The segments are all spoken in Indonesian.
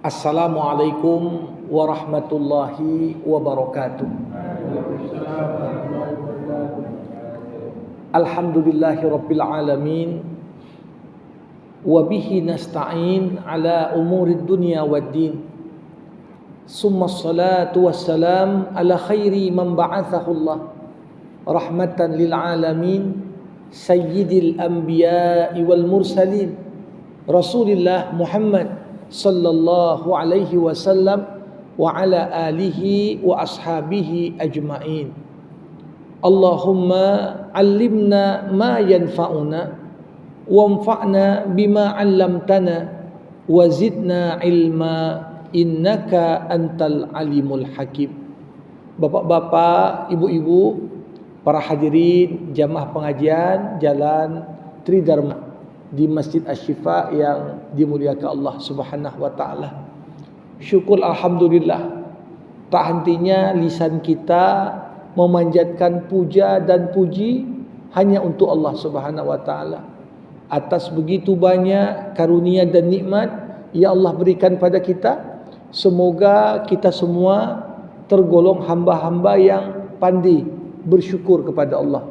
Assalamualaikum warahmatullahi wabarakatuh. Alhamdulillahi rabbil alamin. Wa bihi nasta'in ala umurid dunya waddin. Summa salatu wassalam ala khairi man ba'athahu Allah rahmatan lil alamin, sayyidil anbiya'i wal mursalin, Rasulillah Muhammad sallallahu alaihi wasallam wa ala alihi wa ashabihi ajma'in. Allahumma allimna ma yanfa'una wanfa'na bima 'allamtana wa zidna ilma innaka antal alimul hakim. Bapak-bapak, ibu-ibu, para hadirin jamaah pengajian Jalan Tridharma di Masjid Asy-Syifa yang dimuliakan Allah Subhanahu wa taala. Syukur alhamdulillah, tak hentinya lisan kita memanjatkan puja dan puji hanya untuk Allah Subhanahu wa taala atas begitu banyak karunia dan nikmat yang Allah berikan pada kita. Semoga kita semua tergolong hamba-hamba yang pandai bersyukur kepada Allah.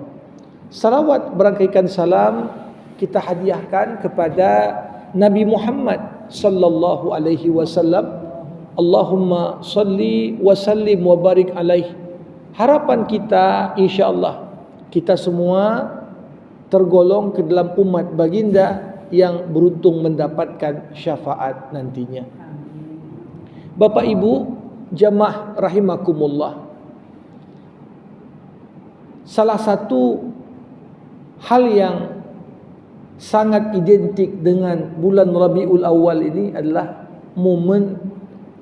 Salawat berangkaikan salam kita hadiahkan kepada Nabi Muhammad sallallahu alaihi wasallam. Allahumma salli wa sallim wa barik alaihi. Harapan kita insyaallah kita semua tergolong ke dalam umat baginda yang beruntung mendapatkan syafaat nantinya. Bapak Ibu jamaah rahimakumullah, salah satu hal yang sangat identik dengan bulan Rabiul Awal ini adalah momen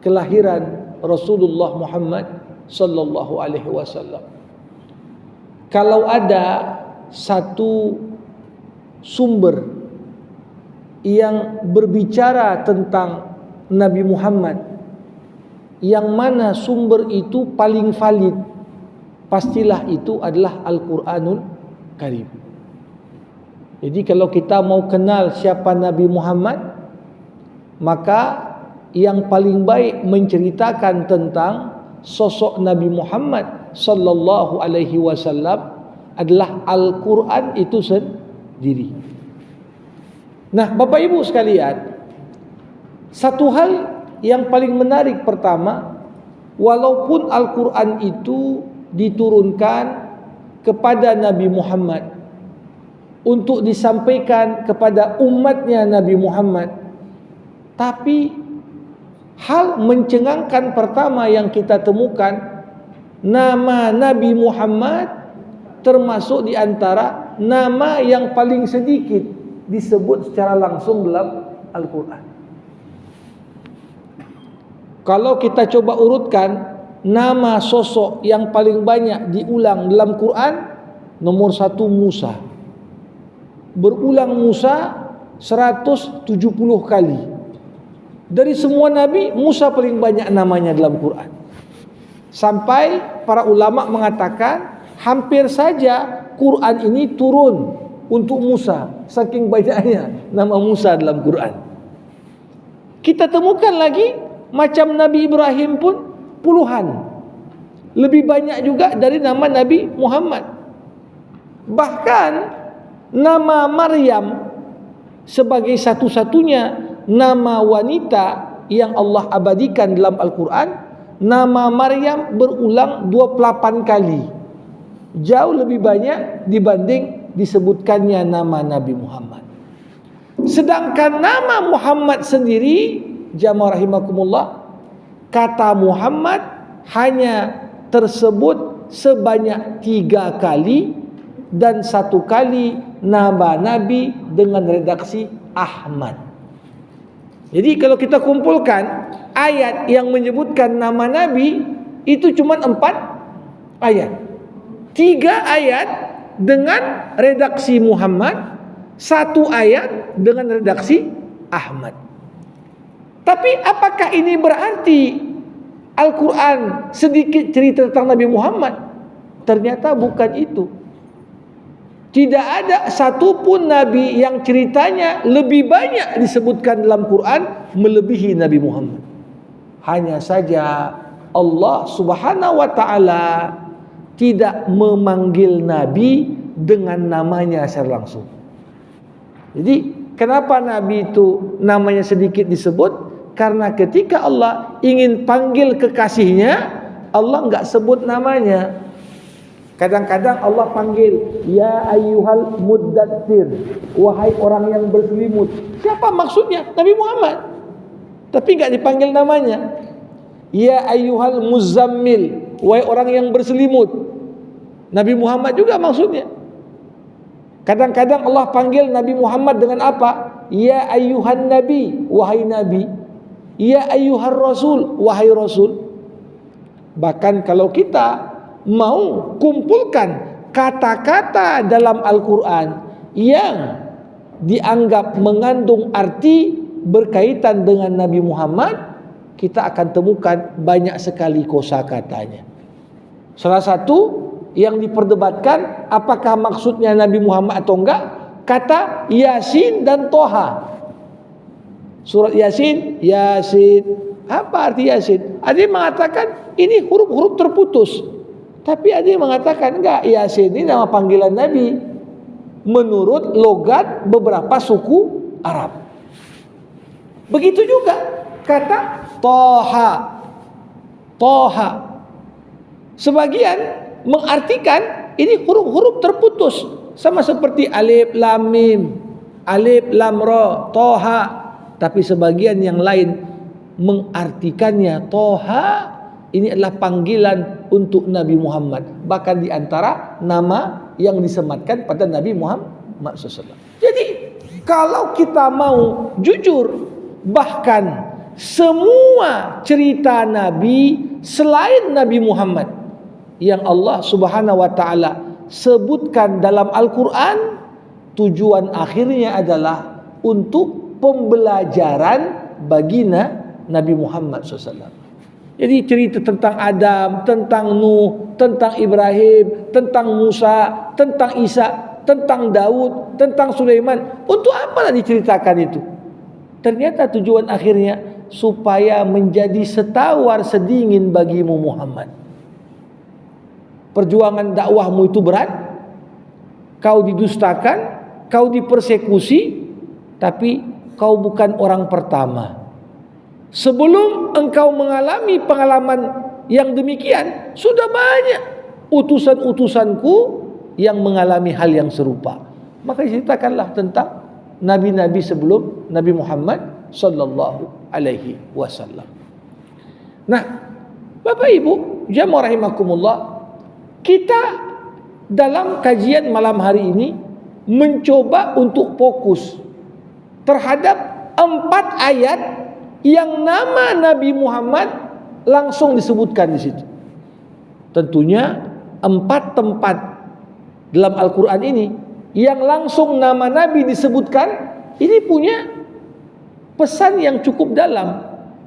kelahiran Rasulullah Muhammad sallallahu alaihi wasallam. Kalau ada satu sumber yang berbicara tentang Nabi Muhammad, yang mana sumber itu paling valid, pastilah itu adalah Al-Quranul Karim. Jadi kalau kita mau kenal siapa Nabi Muhammad, maka yang paling baik menceritakan tentang sosok Nabi Muhammad sallallahu alaihi wasallam adalah Al-Quran itu sendiri. Nah, Bapak Ibu sekalian, satu hal yang paling menarik pertama, walaupun Al-Quran itu diturunkan kepada Nabi Muhammad untuk disampaikan kepada umatnya Nabi Muhammad, tapi hal mencengangkan pertama yang kita temukan, nama Nabi Muhammad termasuk di antara nama yang paling sedikit disebut secara langsung dalam Al-Quran. Kalau kita coba urutkan nama sosok yang paling banyak diulang dalam Quran, nomor 1 Musa. Berulang Musa 170 kali. Dari semua nabi, Musa paling banyak namanya dalam Quran. Sampai para ulama mengatakan hampir saja Quran ini turun untuk Musa, saking banyaknya nama Musa dalam Quran. Kita temukan lagi macam Nabi Ibrahim pun puluhan. Lebih banyak juga dari nama Nabi Muhammad. Bahkan nama Maryam sebagai satu-satunya nama wanita yang Allah abadikan dalam Al-Quran, nama Maryam berulang 28 kali. Jauh lebih banyak dibanding disebutkannya nama Nabi Muhammad. Sedangkan nama Muhammad sendiri, jamaah rahimakumullah, kata Muhammad hanya tersebut sebanyak 3 kali, dan 1 kali nama Nabi dengan redaksi Ahmad. Jadi kalau kita kumpulkan ayat yang menyebutkan nama Nabi itu cuma 4 ayat. 3 ayat dengan redaksi Muhammad, 1 ayat dengan redaksi Ahmad. Tapi apakah ini berarti Al-Quran sedikit cerita tentang Nabi Muhammad? Ternyata bukan itu. Tidak ada satupun Nabi yang ceritanya lebih banyak disebutkan dalam Quran melebihi Nabi Muhammad. Hanya saja Allah Subhanahu wa taala tidak memanggil Nabi dengan namanya secara langsung. Jadi kenapa Nabi itu namanya sedikit disebut? Karena ketika Allah ingin panggil kekasihnya, Allah enggak sebut namanya. Kadang-kadang Allah panggil, ya ayyuhal muddatsir, wahai orang yang berselimut. Siapa maksudnya? Nabi Muhammad. Tapi enggak dipanggil namanya. Ya ayyuhal muzammil, wahai orang yang berselimut. Nabi Muhammad juga maksudnya. Kadang-kadang Allah panggil Nabi Muhammad dengan apa? Ya ayyuhan nabi, wahai nabi. Ya ayyuhar rasul, wahai rasul. Bahkan kalau kita mau kumpulkan kata-kata dalam Al-Quran yang dianggap mengandung arti berkaitan dengan Nabi Muhammad, kita akan temukan banyak sekali kosakatanya. Salah satu yang diperdebatkan apakah maksudnya Nabi Muhammad atau enggak, kata Yasin dan Toha. Surat Yasin, Yasin. Apa arti Yasin? Ada yang mengatakan ini huruf-huruf terputus. Tapi ada yang mengatakan enggak, Yasin ini nama panggilan Nabi menurut logat beberapa suku Arab. Begitu juga kata Toha. Toha. Sebagian mengartikan ini huruf-huruf terputus, sama seperti alif lam mim, alif lam ra, Toha. Tapi sebagian yang lain mengartikannya Toha ini adalah panggilan untuk Nabi Muhammad. Bahkan di antara nama yang disematkan pada Nabi Muhammad SAW. Jadi kalau kita mau jujur, bahkan semua cerita Nabi selain Nabi Muhammad yang Allah Subhanahu wa taala sebutkan dalam Al-Quran, tujuan akhirnya adalah untuk pembelajaran bagi Nabi Muhammad SAW. Jadi cerita tentang Adam, tentang Nuh, tentang Ibrahim, tentang Musa, tentang Isa, tentang Daud, tentang Sulaiman. Untuk apa diceritakan itu? Ternyata tujuan akhirnya supaya menjadi setawar sedingin bagimu Muhammad. Perjuangan dakwahmu itu berat, kau didustakan, kau dipersekusi, tapi kau bukan orang pertama. Sebelum engkau mengalami pengalaman yang demikian, sudah banyak utusan-utusanku yang mengalami hal yang serupa. Maka ceritakanlah tentang nabi-nabi sebelum Nabi Muhammad sallallahu alaihi wasallam. Nah, Bapak Ibu, jamaah rahimakumullah, kita dalam kajian malam hari ini mencoba untuk fokus terhadap 4 ayat yang nama Nabi Muhammad langsung disebutkan di situ. Tentunya 4 tempat dalam Al-Quran ini yang langsung nama Nabi disebutkan, ini punya pesan yang cukup dalam.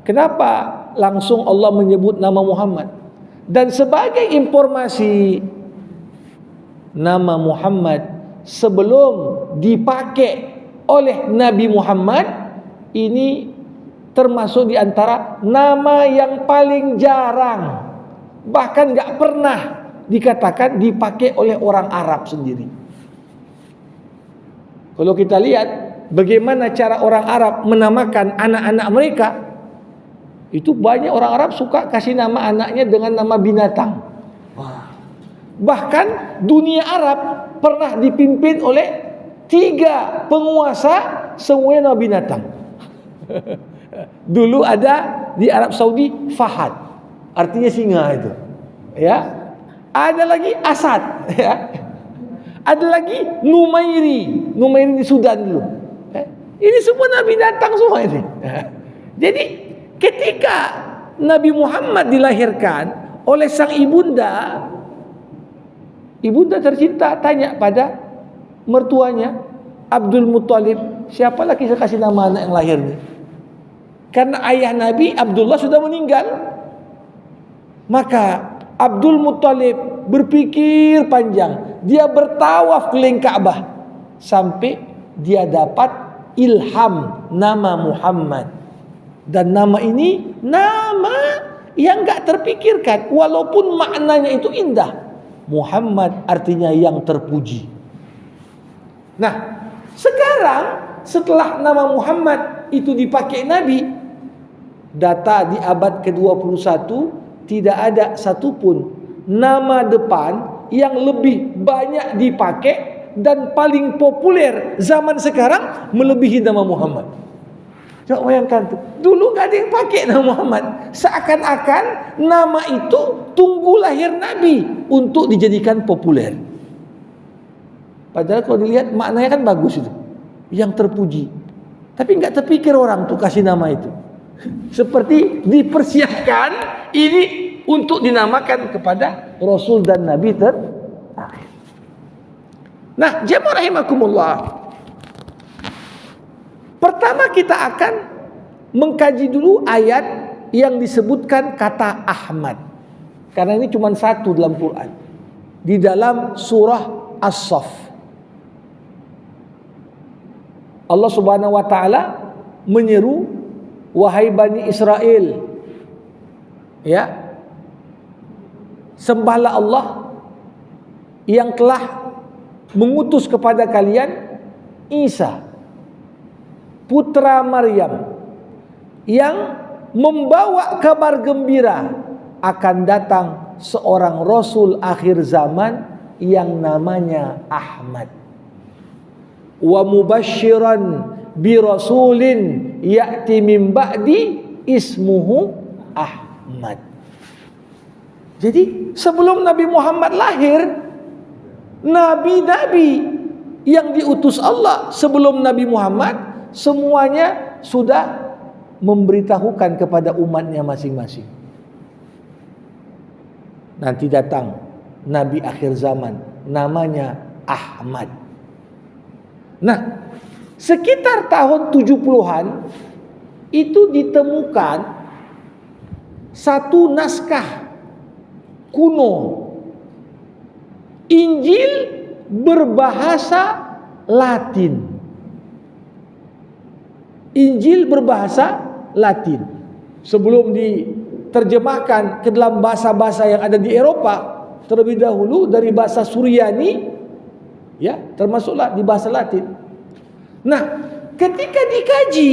Kenapa langsung Allah menyebut nama Muhammad? Dan sebagai informasi, nama Muhammad sebelum dipakai oleh Nabi Muhammad ini termasuk di antara nama yang paling jarang, bahkan gak pernah dikatakan dipakai oleh orang Arab sendiri. Kalau kita lihat bagaimana cara orang Arab menamakan anak-anak mereka, itu banyak orang Arab suka kasih nama anaknya dengan nama binatang. Bahkan dunia Arab pernah dipimpin oleh 3 penguasa semuanya nama binatang. Dulu ada di Arab Saudi Fahad, artinya singa itu, ya. Ada lagi Asad, ya. Ada lagi Numairi di Sudan dulu. Ini semua nabi binatang semua ini. Jadi ketika Nabi Muhammad dilahirkan oleh sang ibunda tercinta tanya pada mertuanya Abdul Muttalib, siapa lagi saya kasih nama anak yang lahir ini? Karena ayah Nabi Abdullah sudah meninggal. Maka Abdul Muttalib berpikir panjang. Dia bertawaf keliling Ka'bah sampai dia dapat ilham nama Muhammad. Dan nama ini nama yang gak terpikirkan, walaupun maknanya itu indah. Muhammad artinya yang terpuji. Nah, sekarang setelah nama Muhammad itu dipakai Nabi, data di abad ke-21 tidak ada satupun nama depan yang lebih banyak dipakai dan paling populer zaman sekarang melebihi nama Muhammad. Coba bayangkan tuh, dulu gak ada yang pakai nama Muhammad. Seakan-akan nama itu tunggu lahir Nabi untuk dijadikan populer. Padahal kalau dilihat maknanya kan bagus itu, yang terpuji. Tapi gak terpikir orang tuh kasih nama itu. Seperti dipersiapkan ini untuk dinamakan kepada Rasul dan Nabi terakhir. Nah, jemaah rahimakumullah, pertama kita akan mengkaji dulu ayat yang disebutkan kata Ahmad. Karena ini cuma satu dalam Quran. Di dalam surah As-Saff. Allah Subhanahu wa taala menyeru, wahai Bani Israel, ya, sembahlah Allah yang telah mengutus kepada kalian Isa, putra Maryam, yang membawa kabar gembira akan datang seorang Rasul akhir zaman yang namanya Ahmad. Wa mubasysyiran bi rasulin ya'ti min ba'di ismuhu Ahmad. Jadi sebelum Nabi Muhammad lahir, nabi-nabi yang diutus Allah sebelum Nabi Muhammad semuanya sudah memberitahukan kepada umatnya masing-masing. Nanti datang Nabi akhir zaman, namanya Ahmad. Nah, sekitar tahun 70-an itu ditemukan satu naskah kuno, Injil berbahasa Latin. Injil berbahasa Latin. Sebelum diterjemahkan ke dalam bahasa-bahasa yang ada di Eropa, terlebih dahulu dari bahasa Suryani, ya, termasuklah di bahasa Latin. Nah, ketika dikaji,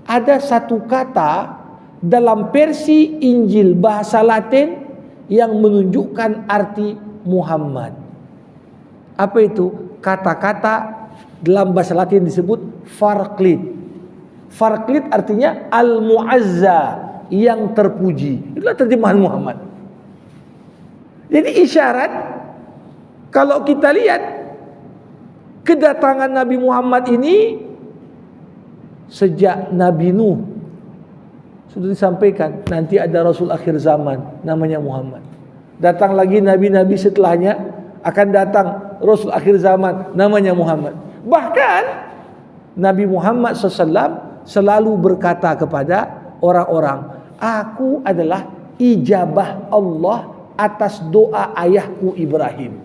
ada satu kata dalam versi Injil bahasa Latin yang menunjukkan arti Muhammad. Apa itu? Kata-kata dalam bahasa Latin disebut Farqlid. Farqlid artinya Al-Mu'azza, yang terpuji. Itulah terjemahan Muhammad. Jadi isyarat, kalau kita lihat kedatangan Nabi Muhammad ini sejak Nabi Nuh sudah disampaikan, nanti ada Rasul akhir zaman namanya Muhammad. Datang lagi nabi-nabi setelahnya, akan datang Rasul akhir zaman namanya Muhammad. Bahkan Nabi Muhammad SAW selalu berkata kepada orang-orang, aku adalah ijabah Allah atas doa ayahku Ibrahim.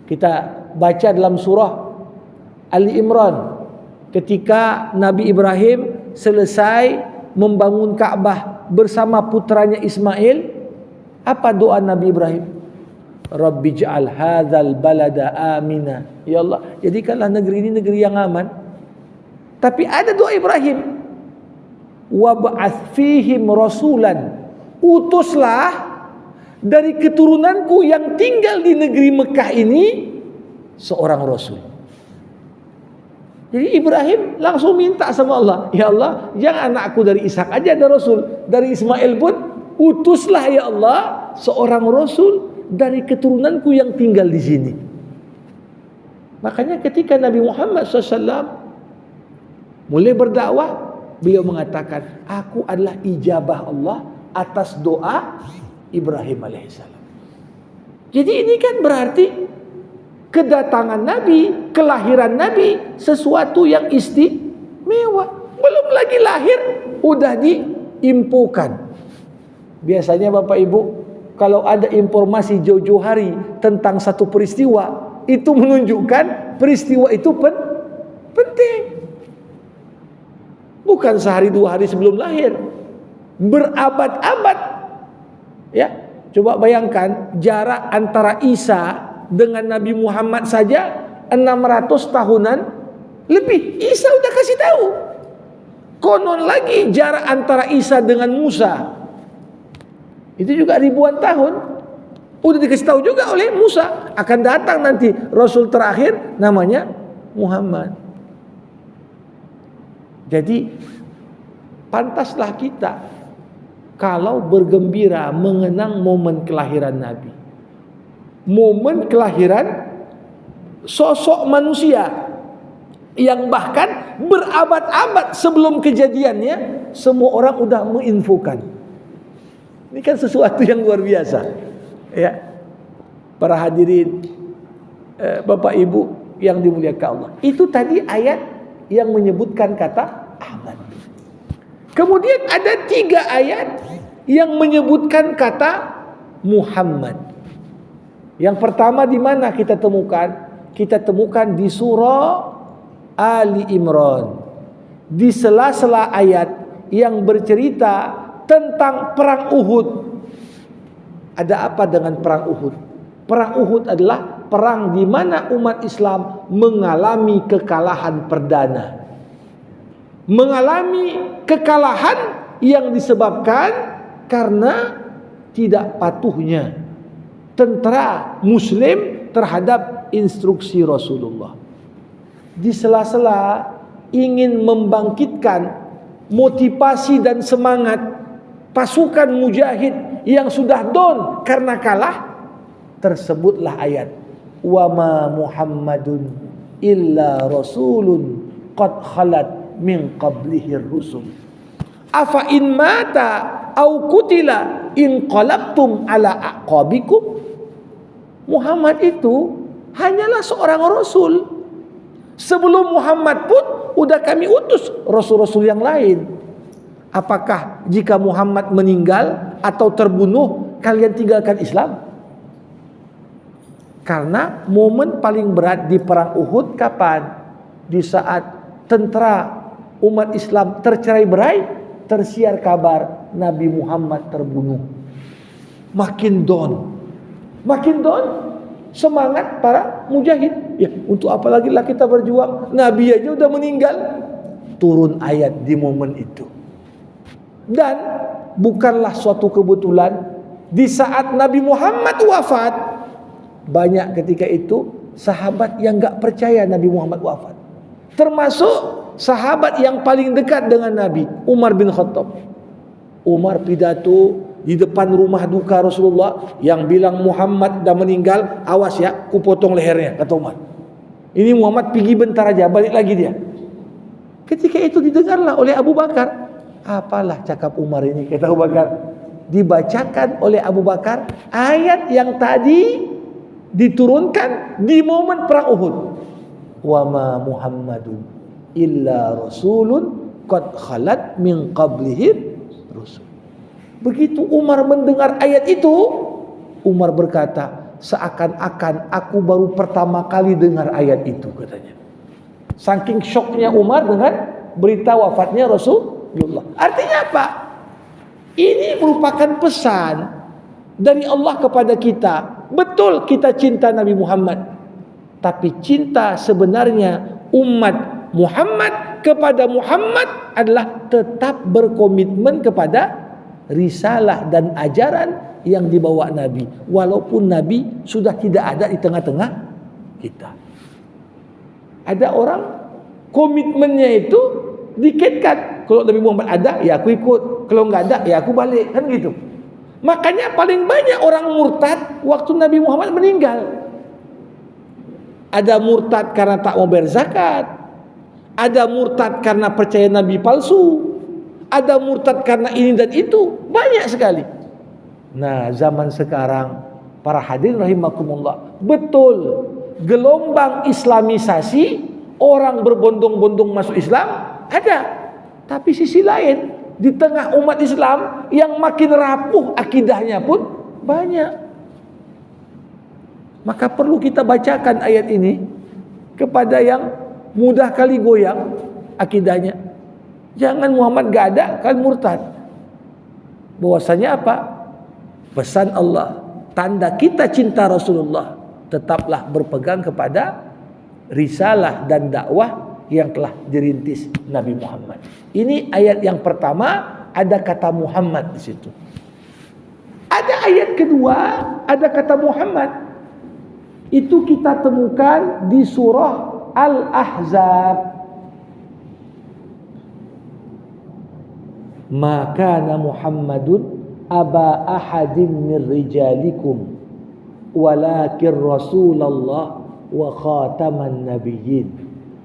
Kita baca dalam surah Ali Imran, ketika Nabi Ibrahim selesai membangun Ka'bah bersama putranya Ismail, apa doa Nabi Ibrahim? Rabbi ja'al hadzal balada amina. Ya Allah, jadikanlah negeri ini negeri yang aman. Tapi ada doa Ibrahim, wab'ats fihim rasulan, utuslah dari keturunanku yang tinggal di negeri Mekah ini seorang rasul. Jadi Ibrahim langsung minta sama Allah, ya Allah, jangan anakku dari Ishak aja ada rasul, dari Ismail pun utuslah ya Allah seorang rasul dari keturunanku yang tinggal di sini. Makanya ketika Nabi Muhammad SAW mulai berdakwah, beliau mengatakan, aku adalah ijabah Allah atas doa Ibrahim alaihissalam. Jadi ini kan berarti kedatangan Nabi, kelahiran Nabi sesuatu yang istimewa. Belum lagi lahir udah diinfokan. Biasanya Bapak Ibu, kalau ada informasi jauh-jauh hari tentang satu peristiwa, itu menunjukkan peristiwa itu penting. Bukan sehari dua hari sebelum lahir, berabad-abad. Ya, coba bayangkan jarak antara Isa dengan Nabi Muhammad saja 600 tahunan lebih. Isa udah kasih tahu. Konon lagi jarak antara Isa dengan Musa itu juga ribuan tahun. Udah dikasih tahu juga oleh Musa, akan datang nanti Rasul terakhir namanya Muhammad. Jadi pantaslah kita kalau bergembira mengenang momen kelahiran Nabi, momen kelahiran sosok manusia yang bahkan berabad-abad sebelum kejadiannya semua orang udah menginfokan. Ini kan sesuatu yang luar biasa, ya. Para hadirin, Bapak Ibu yang dimuliakan Allah, itu tadi ayat yang menyebutkan kata Ahmad. Kemudian ada 3 ayat yang menyebutkan kata Muhammad. Yang pertama di mana kita temukan? Kita temukan di surah Ali Imran, di sela-sela ayat yang bercerita tentang perang Uhud. Ada apa dengan perang Uhud? Perang Uhud adalah perang di mana umat Islam mengalami kekalahan perdana. Mengalami kekalahan yang disebabkan karena tidak patuhnya tentara Muslim terhadap instruksi Rasulullah. Di sela-sela ingin membangkitkan motivasi dan semangat pasukan mujahid yang sudah down karena kalah, tersebutlah ayat wa ma Muhammadun illa rasulun qad khalat min qablihi rusul afa in mata au kutila in qalabtum ala aqabikum. Muhammad itu hanyalah seorang rasul. Sebelum Muhammad pun udah kami utus rasul-rasul yang lain. Apakah jika Muhammad meninggal atau terbunuh kalian tinggalkan Islam? Karena momen paling berat di perang Uhud kapan? Di saat tentara umat Islam tercerai-berai, tersiar kabar Nabi Muhammad terbunuh. Makin down semangat para mujahid. Ya, untuk apa lagi lah kita berjuang? Nabi aja udah meninggal. Turun ayat di momen itu. Dan bukanlah suatu kebetulan di saat Nabi Muhammad wafat, banyak ketika itu sahabat yang gak percaya Nabi Muhammad wafat. Termasuk sahabat yang paling dekat dengan Nabi, Umar bin Khattab. Umar pidato di depan rumah duka Rasulullah yang bilang Muhammad dah meninggal, awas ya, ku potong lehernya, kata Umar. Ini Muhammad pergi bentar aja, balik lagi dia. Ketika itu didengarlah oleh Abu Bakar. Apalah cakap Umar ini, kata Abu Bakar. Dibacakan oleh Abu Bakar ayat yang tadi diturunkan di momen perang Uhud. Wa ma Muhammadun illa rasulun qad khalat min qablihi rusul. Begitu Umar mendengar ayat itu, Umar berkata, seakan-akan aku baru pertama kali dengar ayat itu, katanya. Saking syoknya Umar dengan berita wafatnya Rasulullah. Artinya apa? Ini merupakan pesan dari Allah kepada kita. Betul kita cinta Nabi Muhammad, tapi cinta sebenarnya umat Muhammad kepada Muhammad adalah tetap berkomitmen kepada risalah dan ajaran yang dibawa Nabi, walaupun Nabi sudah tidak ada di tengah-tengah kita. Ada orang komitmennya itu dikaitkan, kalau Nabi Muhammad ada ya aku ikut, kalau nggak ada ya aku balik, kan gitu. Makanya paling banyak orang murtad waktu Nabi Muhammad meninggal. Ada murtad karena tak mau bayar zakat, ada murtad karena percaya Nabi palsu, ada murtad karena ini dan itu, banyak sekali. Nah, zaman sekarang para hadirin rahimakumullah, betul gelombang islamisasi, orang berbondong-bondong masuk Islam ada. Tapi sisi lain, di tengah umat Islam yang makin rapuh akidahnya pun banyak. Maka perlu kita bacakan ayat ini kepada yang mudah kali goyang akidahnya. Jangan Muhammad gak ada, kalian murtad. Bahwasanya apa? Pesan Allah, tanda kita cinta Rasulullah, tetaplah berpegang kepada risalah dan dakwah yang telah dirintis Nabi Muhammad. Ini ayat yang pertama, ada kata Muhammad di situ. Ada ayat kedua, ada kata Muhammad. Itu kita temukan di surah Al-Ahzab. Maka Muhammadun aba ahadim min rijalikum walakin Rasulullah wa khataman nabiyyin.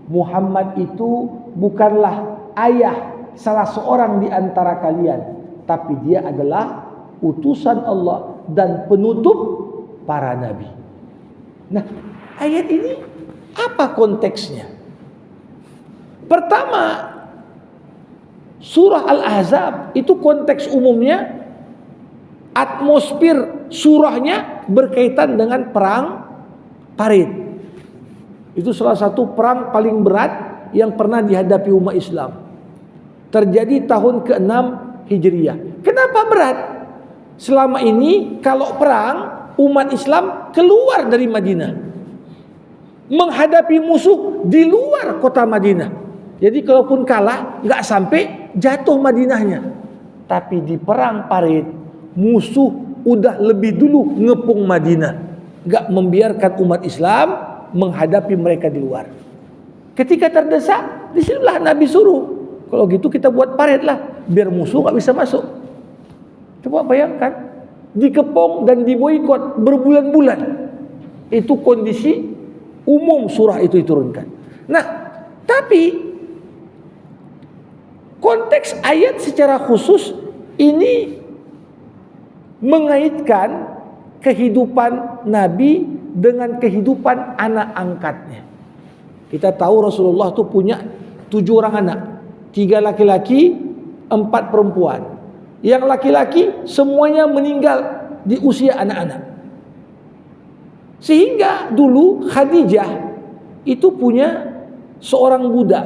Muhammad itu bukanlah ayah salah seorang di antara kalian, tapi dia adalah utusan Allah dan penutup para nabi. Nah, ayat ini apa konteksnya? Pertama, surah Al-Ahzab itu konteks umumnya, atmosfer surahnya berkaitan dengan perang Parit. Itu salah satu perang paling berat yang pernah dihadapi umat Islam. Terjadi tahun ke-6 Hijriah. Kenapa berat? Selama ini kalau perang, umat Islam keluar dari Madinah, menghadapi musuh di luar kota Madinah. Jadi kalaupun kalah, gak sampai jatuh Madinahnya. Tapi di perang Parit, musuh udah lebih dulu ngepung Madinah, gak membiarkan umat Islam menghadapi mereka di luar. Ketika terdesak, disinilah Nabi suruh, kalau gitu kita buat parit lah, biar musuh gak bisa masuk. Coba bayangkan, dikepung dan diboikot berbulan-bulan. Itu kondisi umum surah itu diturunkan. Nah, tapi konteks ayat secara khusus ini mengaitkan kehidupan Nabi dengan kehidupan anak angkatnya. Kita tahu Rasulullah itu punya 7 orang anak, 3 laki-laki, 4 perempuan. Yang laki-laki semuanya meninggal di usia anak-anak. Sehingga dulu Khadijah itu punya seorang budak.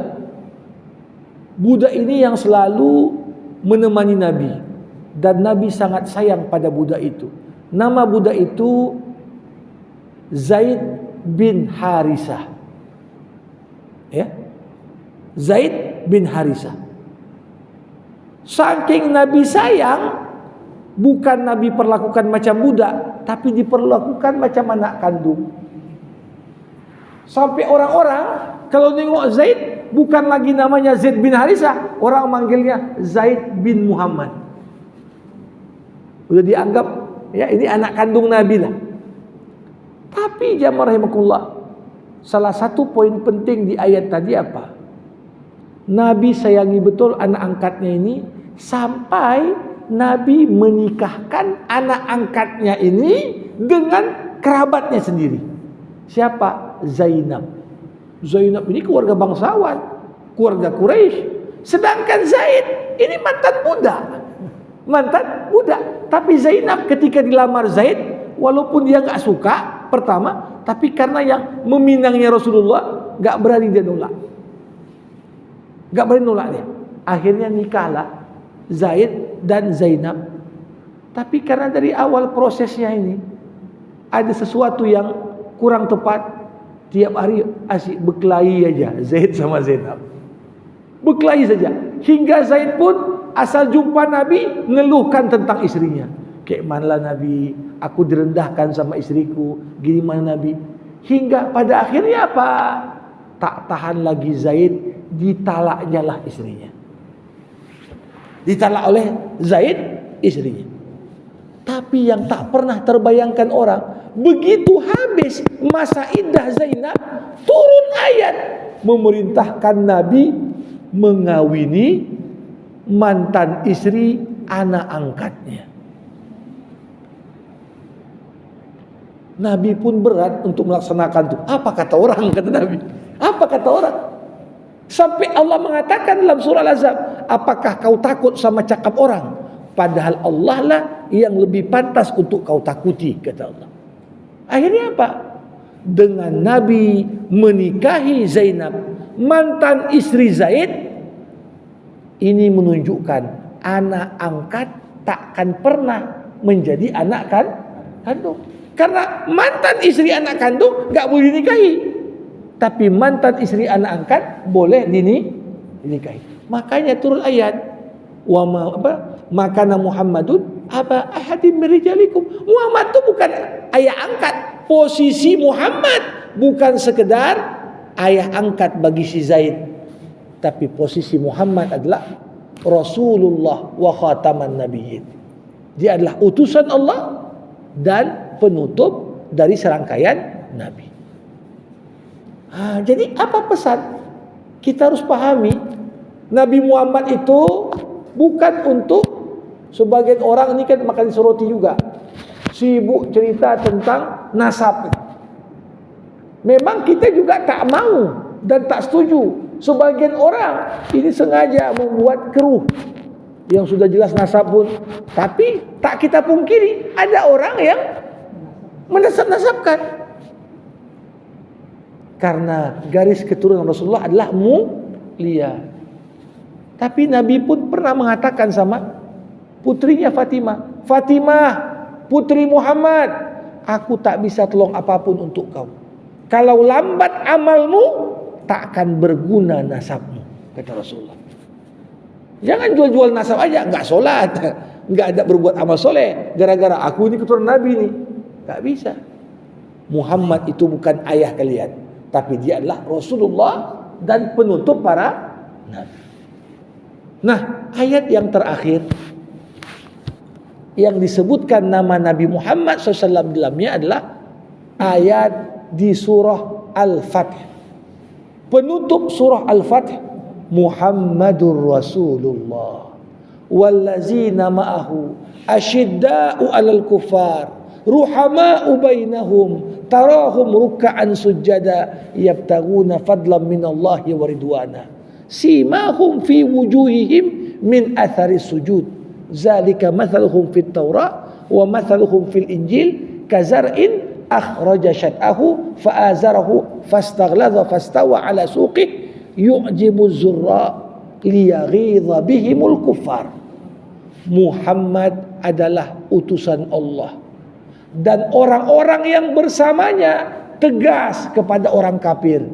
Budak ini yang selalu menemani Nabi, dan Nabi sangat sayang pada budak itu. Nama budak itu Zaid bin Harisah. Ya, Zaid bin Harisah. Saking Nabi sayang, bukan Nabi perlakukan macam budak, tapi diperlakukan macam anak kandung. Sampai orang-orang kalau nengok Zaid, bukan lagi namanya Zaid bin Harisah, orang manggilnya Zaid bin Muhammad. Udah dianggap, ya ini anak kandung Nabi lah. Tapi jamaah rahimakumullah, salah satu poin penting di ayat tadi apa? Nabi sayangi betul anak angkatnya ini, sampai Nabi menikahkan anak angkatnya ini dengan kerabatnya sendiri. Siapa? Zainab. Zainab ini keluarga bangsawan, keluarga Quraisy. Sedangkan Zaid ini mantan budak. Mantan budak. Tapi Zainab ketika dilamar Zaid, walaupun dia gak suka pertama, tapi karena yang meminangnya Rasulullah, gak berani dia nolak. Gak berani nolak dia. Akhirnya nikahlah Zaid dan Zainab. Tapi karena dari awal prosesnya ini ada sesuatu yang kurang tepat, tiap hari asyik berkelahi aja Zaid sama Zainab. Berkelahi saja. Hingga Zaid pun asal jumpa Nabi ngeluhkan tentang istrinya. Kayak mana Nabi, aku direndahkan sama istriku, gini mana Nabi. Hingga pada akhirnya apa? Tak tahan lagi Zaid, ditalaknya lah istrinya. Ditalak oleh Zaid istrinya. Tapi yang tak pernah terbayangkan orang, begitu habis masa iddah Zainab, turun ayat memerintahkan Nabi mengawini mantan istri anak angkatnya. Nabi pun berat untuk melaksanakan itu. Apa kata orang, kata Nabi? Apa kata orang? Sampai Allah mengatakan dalam surah Al-Ahzab, apakah kau takut sama cakap orang? Padahal Allah lah yang lebih pantas untuk kau takuti, kata Allah. Akhirnya apa? Dengan Nabi menikahi Zainab, mantan istri Zaid, Ini menunjukkan anak angkat takkan pernah menjadi anak kandung. Karena mantan istri anak kandung gak boleh dinikahi. Tapi mantan istri anak angkat boleh dinikahi. Makanya turun ayat makana Muhammadun aba ahadin min rijalikum. Muhammad itu bukan ayah angkat. Posisi Muhammad bukan sekedar ayah angkat bagi si Zaid, tapi posisi Muhammad adalah Rasulullah wa khataman nabiyyin. Dia adalah utusan Allah dan penutup dari serangkaian nabi. Jadi apa pesan? Kita harus pahami Nabi Muhammad itu bukan untuk sebagian orang, ini kan makan soroti juga, sibuk cerita tentang nasab. Memang kita juga tak mau dan tak setuju. Sebagian orang ini sengaja membuat keruh yang sudah jelas nasab pun. Tapi tak kita pungkiri ada orang yang menasab-nasabkan. Karena garis keturunan Rasulullah adalah mulia. Tapi Nabi pun pernah mengatakan sama putrinya Fatimah, Fatimah, putri Muhammad, aku tak bisa tolong apapun untuk kau. Kalau lambat amalmu, tak akan berguna nasabmu, kata Rasulullah. Jangan jual-jual nasab aja, enggak sholat, enggak ada berbuat amal soleh, gara-gara aku ini keturunan Nabi nih. Enggak bisa. Muhammad itu bukan ayah kalian, tapi dia adalah Rasulullah dan penutup para nabi. Nah, ayat yang terakhir yang disebutkan nama Nabi Muhammad SAW di dalamnya adalah ayat di surah Al-Fath. Penutup surah Al-Fath, Muhammadur Rasulullah wallazina ma'ahu asyidda'u 'alal kuffar ruhama'u bainahum tarahum ruk'an sujada yabtaguna fadlan minallahi wa ridwana simahum fi wujuhihim min athari sujud zalika mathaluhum fit Taurah wa mathaluhum fil Injil kazar'in akhraja syat'ahu fa'azarahu fastaghlaza fastawa ala suqih yu'jibu zurra liyaghidha bihimul kuffar. Muhammad adalah utusan Allah dan orang-orang yang bersamanya tegas kepada orang kafir,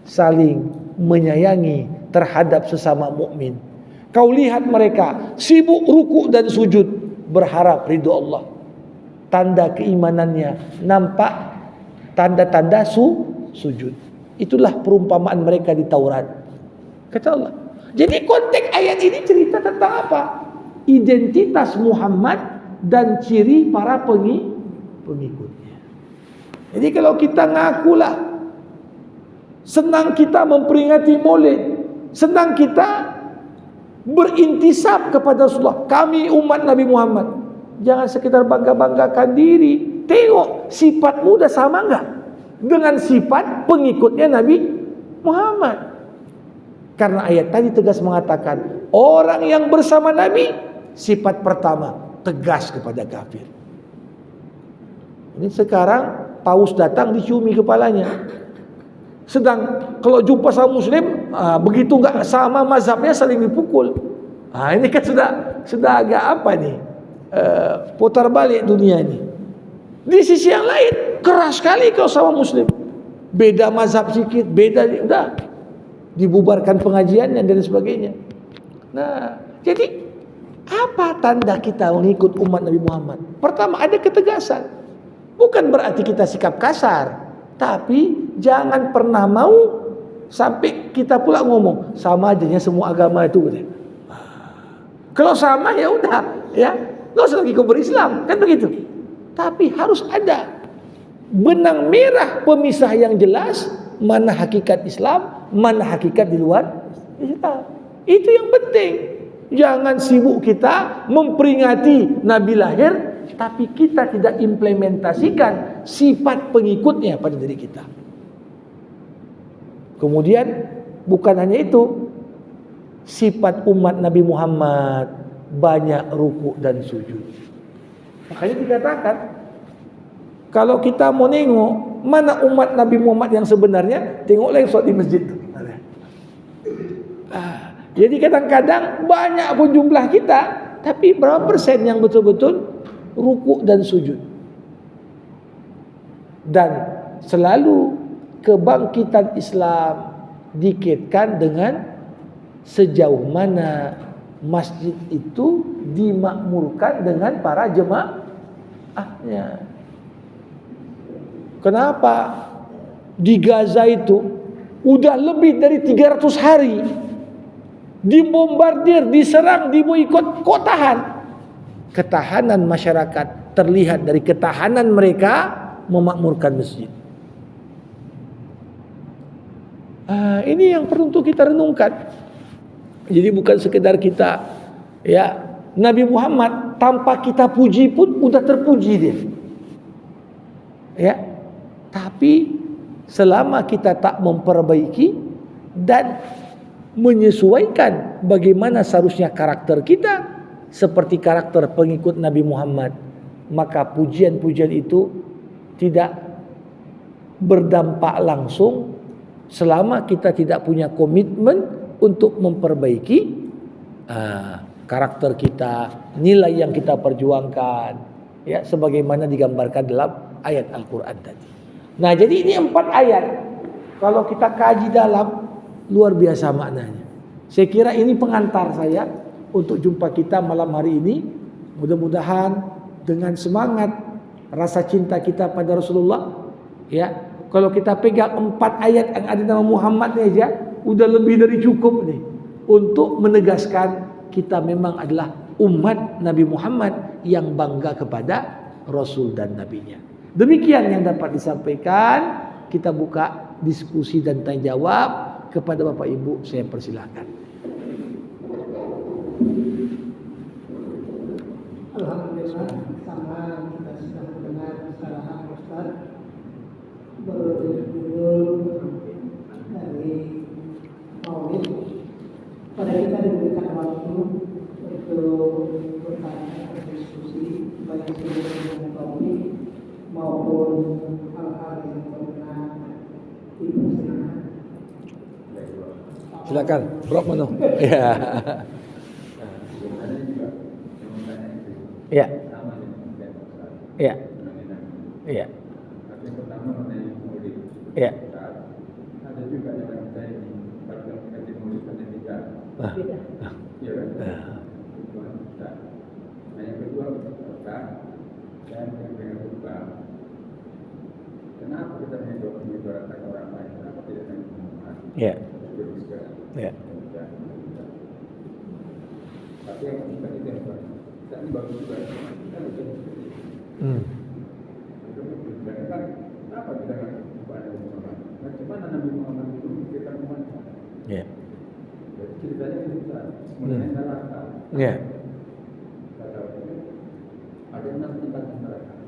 saling menyayangi terhadap sesama mukmin. Kau lihat mereka sibuk ruku dan sujud berharap ridho Allah. Tanda keimanannya nampak tanda-tanda sujud. Itulah perumpamaan mereka di Taurat, kata Allah. Jadi konteks ayat ini cerita tentang apa? Identitas Muhammad dan ciri para pengikutnya. Jadi kalau kita ngakulah senang kita memperingati Maulid, senang kita berintisab kepada Rasulullah, kami umat Nabi Muhammad, jangan sekedar bangga-banggakan diri. Tengok sifatmu udah sama enggak dengan sifat pengikutnya Nabi Muhammad. Karena ayat tadi tegas mengatakan orang yang bersama Nabi, sifat pertama tegas kepada kafir. Ini sekarang paus datang diciumi kepalanya. Sedang kalau jumpa sama muslim, begitu enggak sama mazhabnya saling dipukul. Ini kan sudah agak apa nih? Putar balik dunia ini. Di sisi yang lain keras sekali kalau sama muslim. Beda mazhab sedikit, beda udah dibubarkan pengajiannya dan sebagainya. Nah, jadi apa tanda kita mengikut umat Nabi Muhammad? Pertama, ada ketegasan. Bukan berarti kita sikap kasar, tapi jangan pernah mau sampai kita pula ngomong sama aja semua agama itu. Kalau sama ya udah, ya nggak usah lagi kau berislam, kan begitu. Tapi harus ada benang merah pemisah yang jelas, mana hakikat Islam, mana hakikat di luar Islam. Itu yang penting. Jangan sibuk kita memperingati Nabi lahir, tapi kita tidak implementasikan sifat pengikutnya pada diri kita. Kemudian bukan hanya itu, sifat umat Nabi Muhammad banyak ruku dan sujud. Makanya dikatakan kalau kita mau nengok mana umat Nabi Muhammad yang sebenarnya, tengoklah yang sholat di masjid. Jadi kadang-kadang banyak pun jumlah kita, tapi berapa persen yang betul-betul ruku dan sujud? Dan selalu kebangkitan Islam dikaitkan dengan sejauh mana masjid itu dimakmurkan dengan para jemaahnya. Kenapa di Gaza itu udah lebih dari 300 hari dibombardir, diserang, diboikot, kok tahan? Ketahanan masyarakat terlihat dari ketahanan mereka memakmurkan masjid. Ini yang perlu untuk kita renungkan. Jadi bukan sekedar kita, ya, Nabi Muhammad tanpa kita puji pun udah terpuji dia. Ya. Tapi selama kita tak memperbaiki dan menyesuaikan bagaimana seharusnya karakter kita seperti karakter pengikut Nabi Muhammad, maka pujian-pujian itu tidak berdampak langsung selama kita tidak punya komitmen untuk memperbaiki karakter kita, nilai yang kita perjuangkan, ya, sebagaimana digambarkan dalam ayat Al-Quran tadi. Nah, jadi ini 4 ayat kalau kita kaji dalam, luar biasa maknanya. Saya kira ini pengantar saya untuk jumpa kita malam hari ini. Mudah-mudahan dengan semangat rasa cinta kita pada Rasulullah, ya, kalau kita pegang 4 ayat yang ada nama Muhammad ini aja udah lebih dari cukup nih untuk menegaskan kita memang adalah umat Nabi Muhammad yang bangga kepada Rasul dan Nabinya. Demikian yang dapat disampaikan. Kita buka diskusi dan tanya jawab. Kepada Bapak Ibu saya persilakan. Alhamdulillah, sama kita sudah mendengar arahan Ustaz berjudul dari Maulid. Pada kita diberikan waktu untuk bertanya, berdiskusi, baik dengan topik maupun hal-hal yang pernah dipersilakan. Silakan, Prof Mano. Ya. Ya. Ya. Ya. Ya. Ada juga yang saya ini kalau kita dimulai dengan tidak. Ya kan? Nah, yang kedua Ustaz dan yang kedua, kenapa kita mengibaratkan orang lain? Kenapa tidak mengibaratkan? Ya. Ya. Tapi yang kita tidak kita ini bagus juga. Kita bisa seperti itu. Kan kenapa kita nggak kepada Muhammad? Bagaimana Nabi Muhammad itu kita umat? Ya. Jadi ceritanya itu mengenai neraka. Ya. Kata ada 6 tingkat neraka.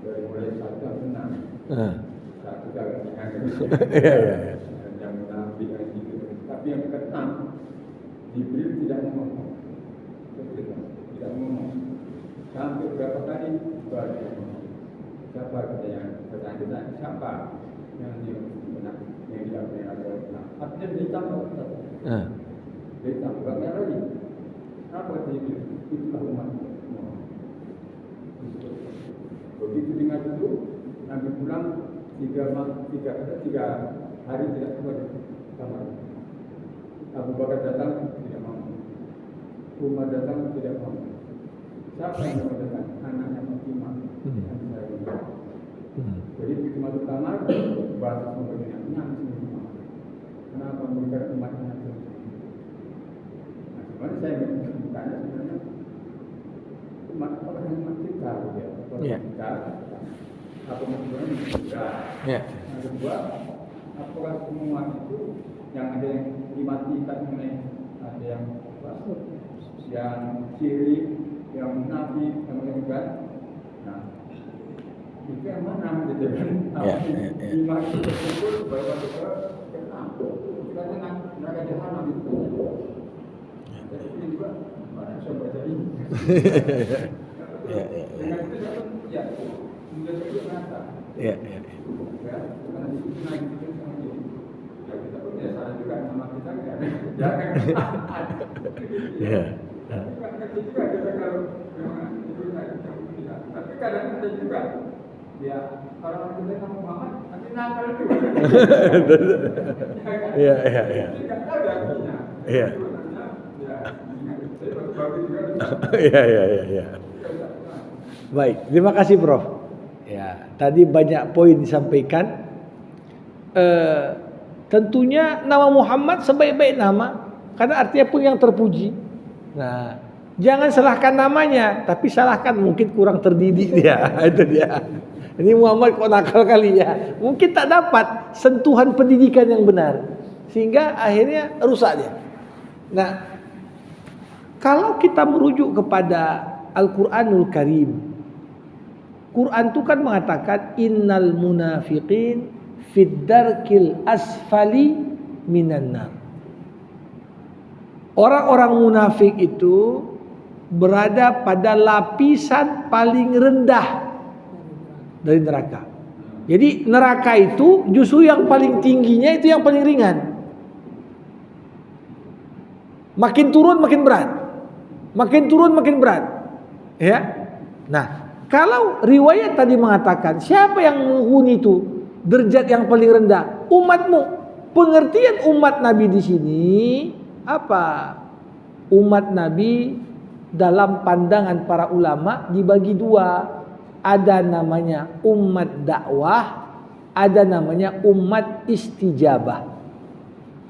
Dari mulai 1 sampai 6. Satu kali Ya. yang Nabi yang itu. Tapi yang ke-6 Jibril tidak ngomong. Tidak ngomong. Sampai berapa kali baru ngomong. Siapa yang bertanya siapa yang benar yang tidak pernah ada. Artinya ditambah. Ditambah lagi. Apa itu? Itulah umat. Begitu dengar itu, Nabi pulang 3 hari tidak keluar kamar. Abu Bakar datang tidak mau. Umar datang tidak mau. Siapa yang mau datang? Anaknya Fatimah. Jadi begitu masuk kamar, bahasa pemberian nangis semua. Kenapa mereka umatnya itu? Nah, sebenarnya saya ingin bertanya sebenarnya umat orang yang umat kita, ya. Kita, apa maksudnya kita? Ya. Yang kedua, apakah semua itu yang ada yang dimatikan oleh ada yang syirik, yang munafik, yang melakukan. Nah, itu yang mana gitu kan? Iman itu betul bahwa kita kita tenang, mereka jahanam itu. Jadi ini juga mana saya baca ini. Dengan itu dapat ya, menjadi itu nyata. Ya, karena itu naik itu sama ini. Ya kita pun ya salah juga nama kita kan. Jangan. Ya. Ngerti juga kita kalau memang itu tidak. Tapi kadang ada juga ya orang kita sama Muhammad nanti nakal juga. Iya. Tidak ada artinya. Iya. Sebenarnya ya saya bagus juga. Iya. Baik, terima kasih Prof. Ya, tadi banyak poin disampaikan. Tentunya nama Muhammad sebaik-baik nama, karena artinya pun yang terpuji. Nah, jangan salahkan namanya, tapi salahkan mungkin kurang terdidik dia. Itu dia. Ini Muhammad kok nakal kali ya. Mungkin tak dapat sentuhan pendidikan yang benar, sehingga akhirnya rusak dia. Nah, kalau kita merujuk kepada Al-Quranul Karim, Quran itu kan mengatakan innal munafiqin fid darkil asfali minan nar. Orang-orang munafik itu berada pada lapisan paling rendah dari neraka. Jadi neraka itu justru yang paling tingginya itu yang paling ringan. Makin turun makin berat. Makin turun makin berat. Ya. Nah, kalau riwayat tadi mengatakan siapa yang menghuni itu derajat yang paling rendah, umatmu. Pengertian umat Nabi di sini apa? Umat Nabi dalam pandangan para ulama dibagi dua. Ada namanya umat dakwah, ada namanya umat istijabah.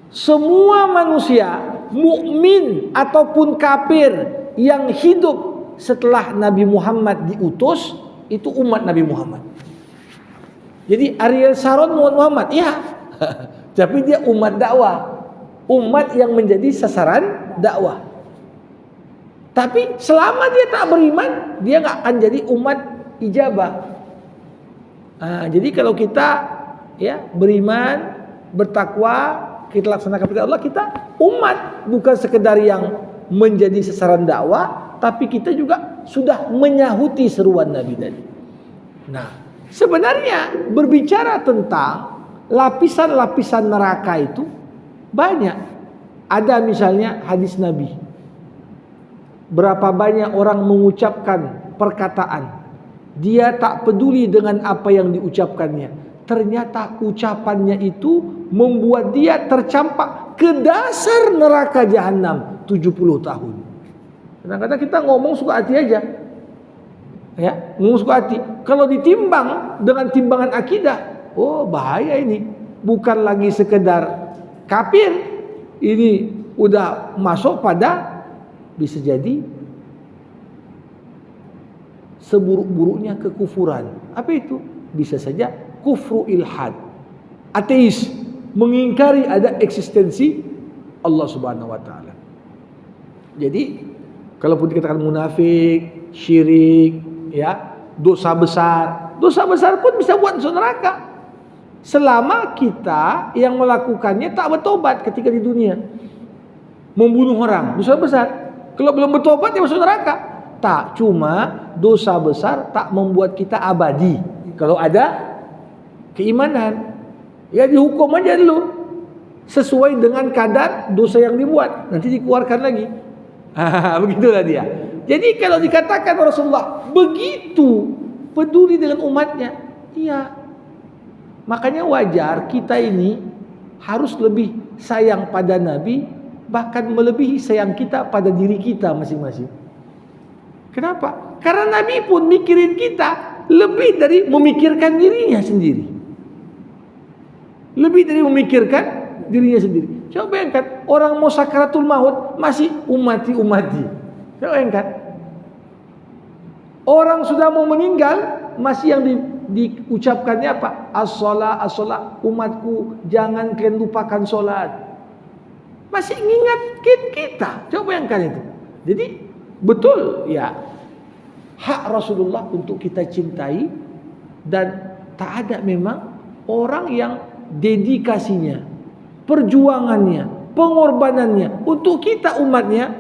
Semua manusia, mukmin ataupun kafir yang hidup setelah Nabi Muhammad diutus, itu umat Nabi Muhammad. Jadi Ariel Sharon Muhammad, ya, tapi dia umat dakwah, umat yang menjadi sasaran dakwah. Tapi selama dia tak beriman, dia nggak akan jadi umat ijabah. Jadi kalau kita ya beriman, bertakwa, kita laksanakan perintah Allah, kita umat, bukan sekedar yang menjadi sasaran dakwah, tapi kita juga sudah menyahuti seruan Nabi tadi. Nah, sebenarnya berbicara tentang lapisan-lapisan neraka itu banyak. Ada misalnya hadis Nabi. Berapa banyak orang mengucapkan perkataan, dia tak peduli dengan apa yang diucapkannya. Ternyata ucapannya itu membuat dia tercampak ke dasar neraka jahanam 70 tahun. Kadang-kadang kita ngomong suka hati aja. Ya, ngomong suka hati. Kalau ditimbang dengan timbangan akidah, oh bahaya ini. Bukan lagi sekedar kafir, ini udah masuk pada bisa jadi seburuk-buruknya kekufuran. Apa itu? Bisa saja kufru ilhad, ateis, mengingkari ada eksistensi Allah Subhanahu wa taala. Jadi kalaupun dikatakan munafik, syirik, ya, dosa besar pun bisa buat masuk neraka. Selama kita yang melakukannya tak bertobat ketika di dunia. Membunuh orang, dosa besar. Kalau belum bertobat dia masuk neraka. Tak, cuma dosa besar tak membuat kita abadi. Kalau ada keimanan, ya dihukum aja dulu sesuai dengan kadar dosa yang dibuat, nanti dikeluarkan lagi. Begitulah dia. Jadi kalau dikatakan Rasulullah begitu peduli dengan umatnya, iya. Makanya wajar kita ini harus lebih sayang pada Nabi, bahkan melebihi sayang kita pada diri kita masing-masing. Kenapa? Karena Nabi pun mikirin kita lebih dari memikirkan dirinya sendiri. Lebih dari memikirkan dirinya sendiri. Coba bayangkan, orang mau sakaratul maut masih umati-umati. Coba bayangkan. Orang sudah mau meninggal masih yang diucapkannya apa? As-shalah, as-shalah, umatku jangan kalian lupakan sholat. Masih ngingatkan kita. Coba bayangkan itu. Jadi betul ya, hak Rasulullah untuk kita cintai, dan tak ada memang orang yang dedikasinya, perjuangannya, pengorbanannya untuk kita umatnya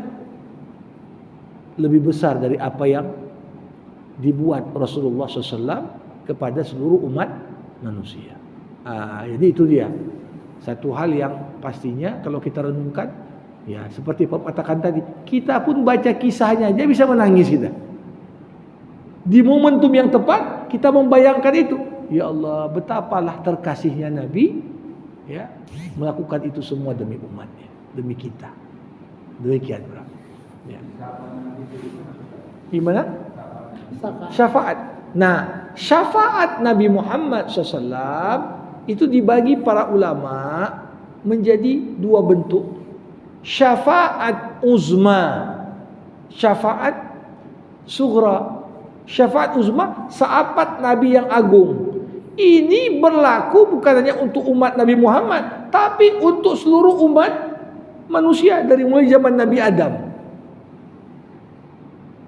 lebih besar dari apa yang dibuat Rasulullah SAW kepada seluruh umat manusia. Jadi itu dia satu hal yang pastinya kalau kita renungkan, Ya, seperti Pak katakan tadi, kita pun baca kisahnya aja bisa menangis kita. Di momentum yang tepat kita membayangkan itu. Ya Allah, betapalah terkasihnya Nabi ya melakukan itu semua demi umatnya, demi kita. Demikian, Bro. Ya. Gimana? Syafaat. Nah, syafaat Nabi Muhammad SAW itu dibagi para ulama menjadi dua bentuk. Syafaat uzma, syafaat sughra. Syafaat uzma, sahabat Nabi yang agung. Ini berlaku bukan hanya untuk umat Nabi Muhammad, tapi untuk seluruh umat manusia dari mulai zaman Nabi Adam.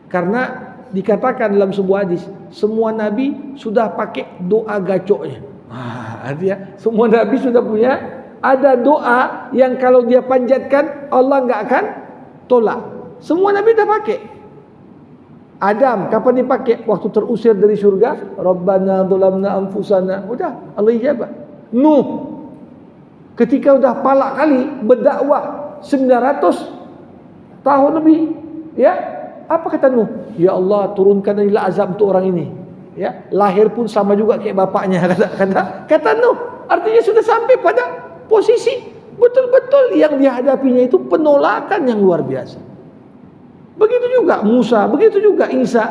Karena dikatakan dalam sebuah hadis, semua nabi sudah pakai doa gacoknya. Artinya semua nabi sudah punya ada doa yang kalau dia panjatkan Allah enggak akan tolak. Semua nabi dah pakai. Adam kapan dipakai? Waktu terusir dari surga, Rabbana dzalamna anfusana. Udah, Allah ijabah. Nuh ketika udah palak kali berdakwah 900 tahun lebih, ya. Apa kata Nuh? Ya Allah, turunkanlah azab untuk orang ini. Ya, lahir pun sama juga kayak bapaknya kata Nuh. Artinya sudah sampai pada posisi betul-betul yang dihadapinya itu penolakan yang luar biasa. Begitu juga Musa, begitu juga Isa.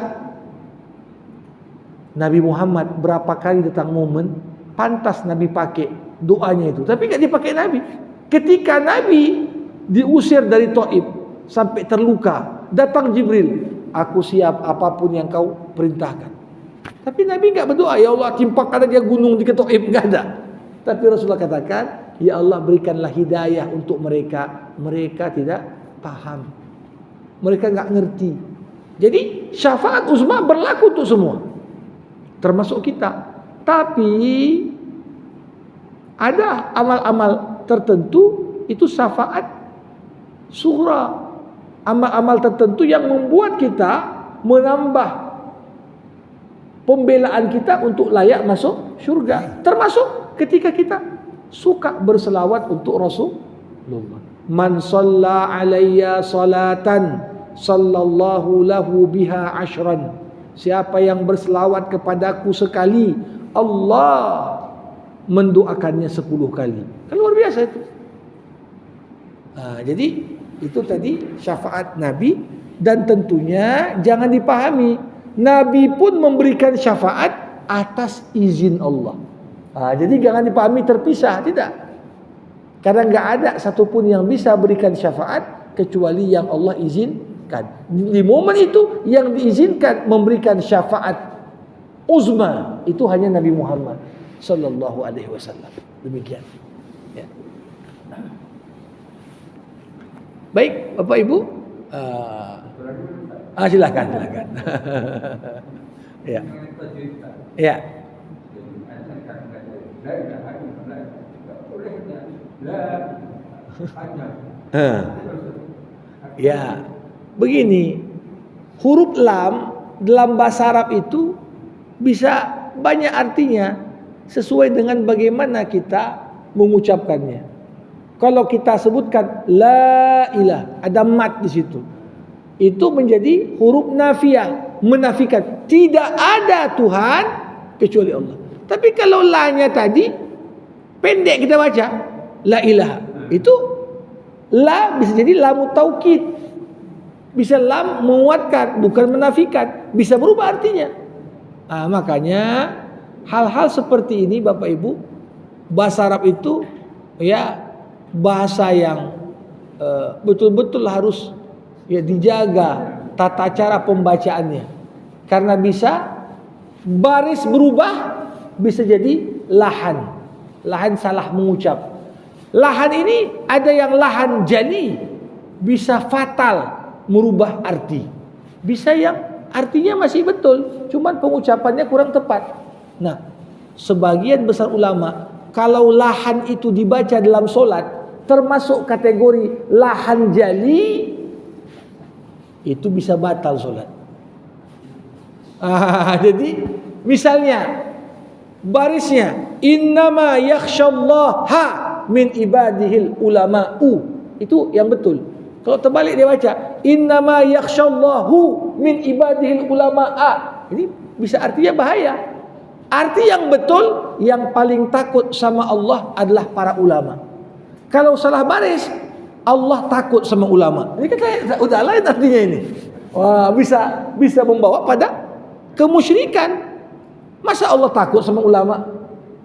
Nabi Muhammad berapa kali datang momen pantas Nabi pakai doanya itu, tapi enggak dipakai Nabi. Ketika Nabi diusir dari Taif sampai terluka, datang Jibril, aku siap apapun yang kau perintahkan. Tapi Nabi enggak berdoa, ya Allah timpakan aja gunung di Taif, enggak ada. Tapi Rasulullah katakan, ya Allah berikanlah hidayah untuk mereka. Mereka tidak paham, mereka enggak ngerti. Jadi syafaat uzma berlaku untuk semua, termasuk kita. Tapi ada amal-amal tertentu itu syafaat sughra, amal-amal tertentu yang membuat kita menambah pembelaan kita untuk layak masuk syurga. Termasuk ketika kita suka berselawat untuk Rasulullah. Man shalla alayya salatan sallallahu lahu biha ashran. Siapa yang berselawat kepadaku sekali, Allah mendoakannya 10 kali. Kan luar biasa itu. Jadi itu tadi syafaat Nabi. Dan tentunya jangan dipahami Nabi pun memberikan syafaat atas izin Allah. Jadi jangan dipahami terpisah, tidak. Karena enggak ada satupun yang bisa berikan syafaat kecuali yang Allah izinkan. Di momen itu yang diizinkan memberikan syafaat uzma itu hanya Nabi Muhammad sallallahu alaihi wasallam. Demikian. Ya. Baik, Bapak Ibu. Silakan. Ya. Ya. Ya. Begini, huruf lam dalam bahasa Arab itu bisa banyak artinya sesuai dengan bagaimana kita mengucapkannya. Kalau kita sebutkan la ilah, ada mat di situ. Itu menjadi huruf nafiyah, menafikan tidak ada Tuhan kecuali Allah. Tapi kalau la-nya tadi pendek kita baca la ilaha, itu la bisa jadi lam taukid, bisa lam menguatkan bukan menafikan, bisa berubah artinya. Makanya hal-hal seperti ini Bapak Ibu, bahasa Arab itu ya bahasa yang betul-betul harus ya dijaga tata cara pembacaannya. Karena bisa baris berubah, bisa jadi lahan salah mengucap. Lahan ini ada yang lahan jali, bisa fatal merubah arti. Bisa yang artinya masih betul, cuman pengucapannya kurang tepat. Nah, sebagian besar ulama kalau lahan itu dibaca dalam solat termasuk kategori lahan jali, itu bisa batal solat. Jadi misalnya barisnya innama yakhsyallaha min ibadihil ulama'u, itu yang betul. Kalau terbalik dia baca innama yakhsyallahu min ibadihil ulama'a. Ini bisa artinya bahaya. Arti yang betul, yang paling takut sama Allah adalah para ulama. Kalau salah baris, Allah takut sama ulama. Ini kan udah lain artinya ini. Wah, bisa membawa pada kemusyrikan. Masa Allah takut sama ulama?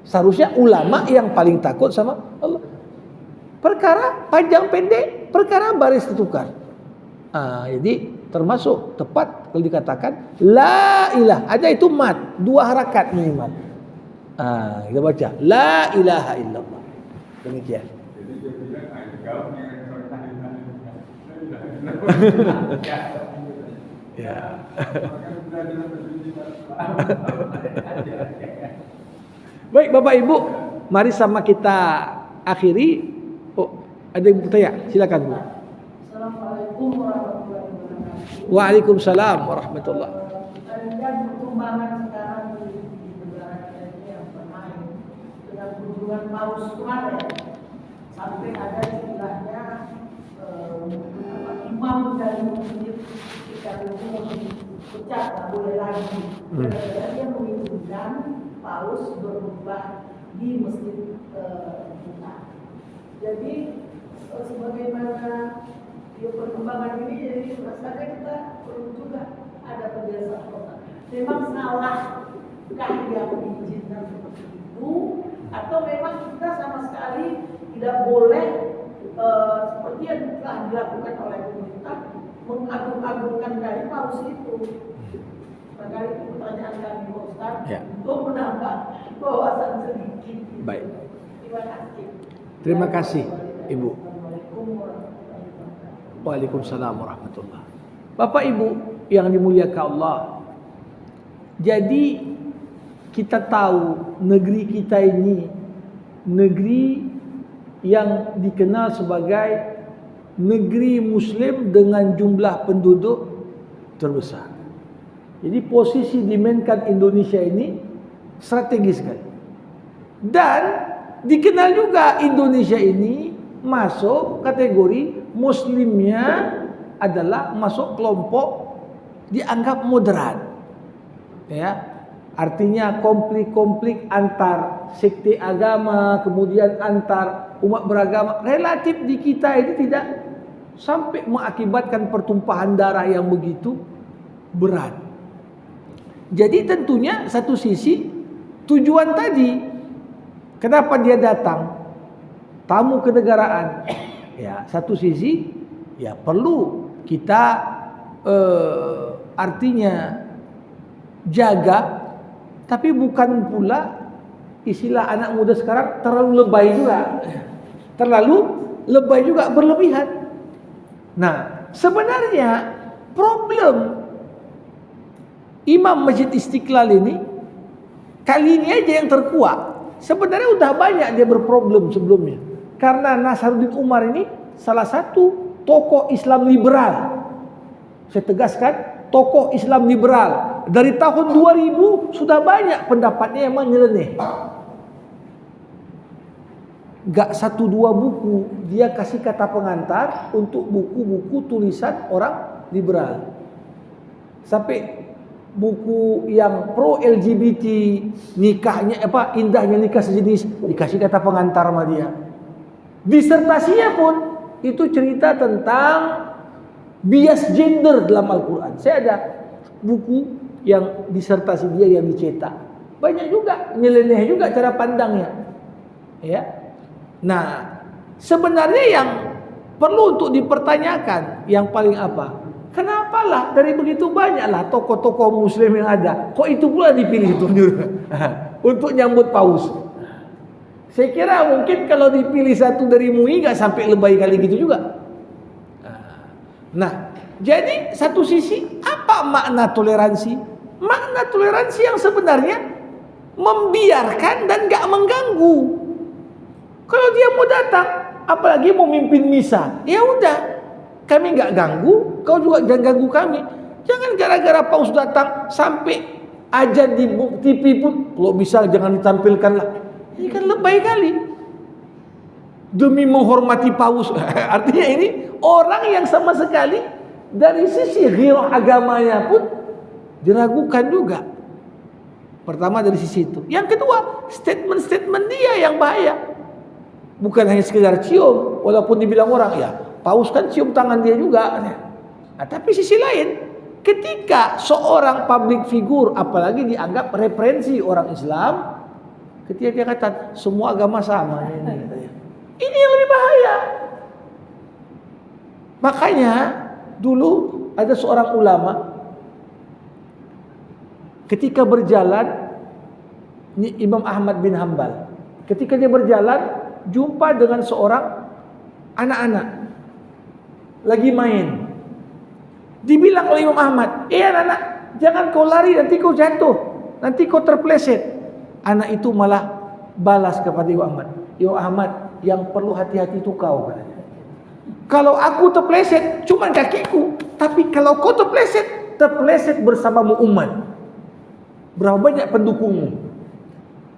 Seharusnya ulama yang paling takut sama Allah. Perkara panjang pendek, perkara baris tertukar. Jadi termasuk tepat kalau dikatakan la ilah, ada itu mat, 2 harakat minimal. Kita baca la ilaha illallah. Demikian. Jadi dia bilang kau Ya. Baik Bapak Ibu, mari sama kita akhiri. Oh, ada yang bertanya? Silakan Bu. Assalamualaikum warahmatullahi wabarakatuh. Waalaikumsalam warahmatullahi. Dan perkembangan sekarang di negara kita ini yang bermain dengan kunjungan paus kemarin sampai ada istilahnya imam dari masjid kita itu pecah, tak boleh lagi. Dia mengizinkan paus berkhutbah di masjid kita. Jadi sebagaimana perkembangan ini, jadi rasanya kita perlu juga ada penjelasan kota. Memang salahkah dia mengizinkan seperti itu, atau memang kita sama sekali tidak boleh seperti yang telah dilakukan oleh pemerintah mengagung-agungkan dari paus itu. Maka itu pertanyaan kami Pak Ustaz, untuk menambah wawasan sedikit. Baik. Terima kasih. Terima kasih Ibu. Waalaikumsalam warahmatullahi. Bapak Ibu yang dimuliakan Allah. Jadi kita tahu negeri kita ini negeri yang dikenal sebagai negeri Muslim dengan jumlah penduduk terbesar. Jadi posisi dimainkan Indonesia ini strategis sekali. Dan dikenal juga Indonesia ini masuk kategori Muslimnya adalah masuk kelompok dianggap moderat. Ya, artinya konflik-konflik antar sekte agama, kemudian antar umat beragama relatif di kita ini tidak sampai mengakibatkan pertumpahan darah yang begitu berat. Jadi tentunya satu sisi tujuan tadi, kenapa dia datang tamu kenegaraan, ya satu sisi ya perlu kita artinya jaga, tapi bukan pula istilah anak muda sekarang terlalu lebay juga, terlalu lebay juga, berlebihan. Nah sebenarnya problem Imam Masjid Istiqlal ini kali ini aja yang terkuat. Sebenarnya udah banyak dia berproblem sebelumnya. Karena Nasaruddin Umar ini salah satu tokoh Islam liberal. Saya tegaskan, tokoh Islam liberal. Dari tahun 2000 sudah banyak pendapatnya yang nyeleneh. Gak 1-2 buku dia kasih kata pengantar untuk buku-buku tulisan orang liberal. Sampai buku yang pro LGBT, nikahnya indahnya nikah sejenis, dikasih kata pengantar sama dia. Disertasinya pun itu cerita tentang bias gender dalam Al-Quran. Saya ada buku yang disertasi dia yang dicetak. Banyak juga, nyeleneh juga cara pandangnya. Ya. Nah, sebenarnya yang perlu untuk dipertanyakan yang paling apa? Kenapalah dari begitu banyaklah tokoh-tokoh Muslim yang ada, kok itu pula dipilih untuk nyambut paus? Saya kira mungkin kalau dipilih satu dari MUI gak sampai lebay kali gitu juga. Nah, jadi satu sisi apa makna toleransi? Makna toleransi yang sebenarnya membiarkan dan gak mengganggu. Kalau dia mau datang, apalagi mau mimpin misa, ya udah, kami gak ganggu, kau juga jangan ganggu kami. Jangan gara-gara paus datang sampai ajan di TV pun, kalau bisa jangan ditampilkan lah. Ini kan lebay kali. demi menghormati paus. Artinya ini orang yang sama sekali dari sisi ghirah agamanya pun diragukan juga. Pertama dari sisi itu. Yang kedua, statement-statement dia yang bahaya. Bukan hanya sekedar cium, walaupun dibilang orang, ya paus kan cium tangan dia juga. Nah, tapi sisi lain, ketika seorang public figure, apalagi dianggap referensi orang Islam, ketika dia kata semua agama sama, ini yang lebih bahaya. Makanya dulu ada seorang ulama ketika berjalan, ini Imam Ahmad bin Hanbal, ketika dia berjalan jumpa dengan seorang anak-anak lagi main. Dibilang oleh Imam Ahmad, anak, jangan kau lari, nanti kau jatuh, nanti kau terpleset. Anak itu malah balas kepada Imam Ahmad, Imam Ahmad, yang perlu hati-hati itu kau. Kalau aku terpleset cuma kakiku, tapi kalau kau terpleset bersamamu umat. Berapa banyak pendukungmu?